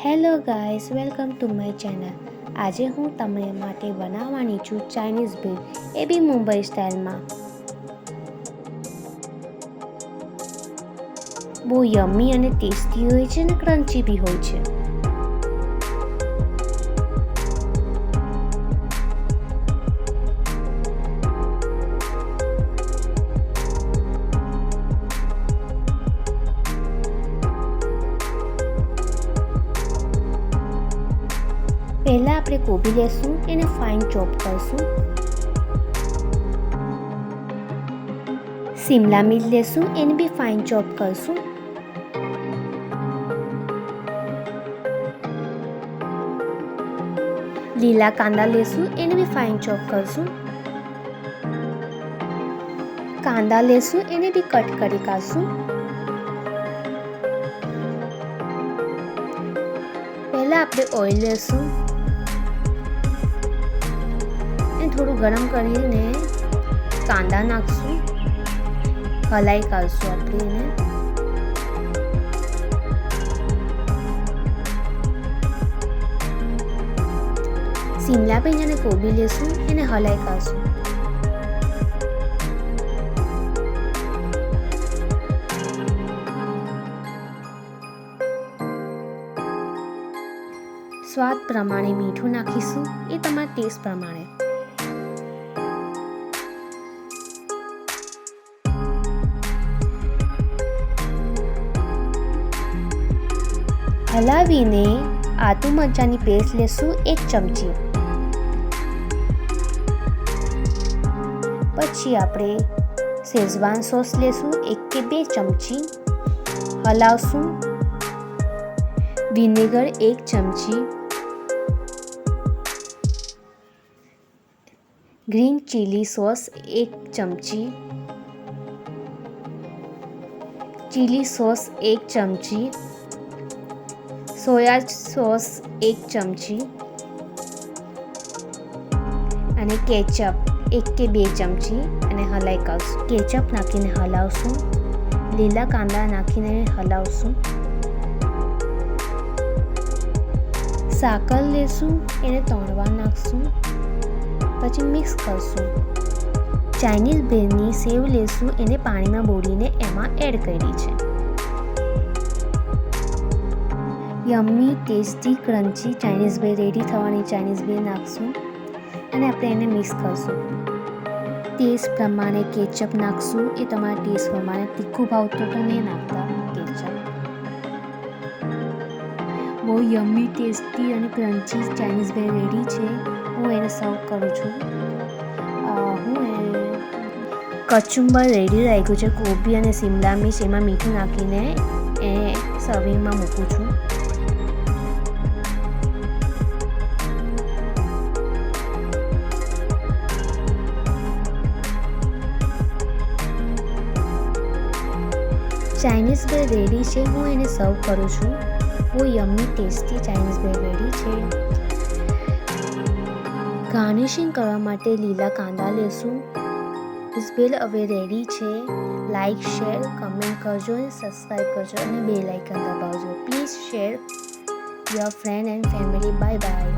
Hello guys, welcome to my channel. આજે હું તમને માટે બનાવવાની છું ચાઇનીઝ ભેળ, એ બી મુંબઈ સ્ટાઇલમાં. બહુ યમ્મી અને ટેસ્ટી હોય છે અને ક્રન્ચી બી હોય છે. પહેલાં આપણે કોબી લેશું, એને ફાઇન ચોપ કરશું. શિમલા મિર્ચ લેશું, એને બી ફાઇન ચોપ કરશું. લીલા કાંદા લેશું, એને બી ફાઇન ચોપ કરશું. કાંદા લેશું, એને બી કટ કરી કાઢશું. પહેલાં આપણે ઓઇલ લેશું, થોડું ગરમ કરીને કાંદા નાખશું, હલાઈ કાઢશું આપણે એને. શિમલા મિર્ચ અને કોબી લેશું, એને હલાઈ કાઢશું. સ્વાદ પ્રમાણે મીઠું નાખીશું, એ તમારા ટેસ્ટ પ્રમાણે. હલાવીને આદુ મરચાંની પેસ્ટ લેશું 1 ચમચી. પછી આપણે શેઝવાન સોસ લેશું 1 કે 2 ચમચી. હલાવશું. વિનેગર 1 ચમચી. ગ્રીન ચીલી સોસ 1 ચમચી. ચીલી સોસ 1 ચમચી. સોયા સોસ 1 ચમચી અને કેચઅપ 1 કે 2 ચમચી અને હલાઈ કાઢશું. કેચઅપ નાખીને હલાવશું. લીલા કાંદા નાખીને હલાવશું. સાકર લેશું, એને તળવા નાખશું. પછી મિક્સ કરશું. ચાઇનીઝ ભેળની સેવ લેશું, એને પાણીમાં બોળીને એમાં એડ કરી છે. યમ્મી ટેસ્ટી ક્રન્ચી ચાઇનીઝ ભેળ રેડી થવાની ચાઇનીઝ ભેળ નાખશું અને આપણે એને મિક્સ કરશું. ટેસ્ટ પ્રમાણે કેચઅપ નાખશું, એ તમારા ટેસ્ટ પ્રમાણે. તીખું ભાવતું તો નહીં નાખતા કેચઅપ. બહુ યમ્મી ટેસ્ટી અને ક્રન્ચી ચાઇનીઝ ભેળ રેડી છે. હું એને સર્વ કરું છું. કચુંબર રેડી રાખ્યું છે, કોબી અને શિમલા મિર્ચ એમાં મીઠું નાખીને એ સર્વિંગમાં મૂકું છું. ચાઇનીઝ ભેળ રેડી છે, હું એને સર્વ કરું છું. બહુ યમ્મી ટેસ્ટી ચાઇનીઝ ભેળ રેડી છે. ગાર્નિશિંગ કરવા માટે લીલા કાંદા લેશું. ભેળ હવે રેડી છે. લાઈક, શેર, કમેન્ટ કરજો અને સબસ્ક્રાઈબ કરજો અને બેલ આઇકન દબાવજો. Please share your friend and family. Bye by.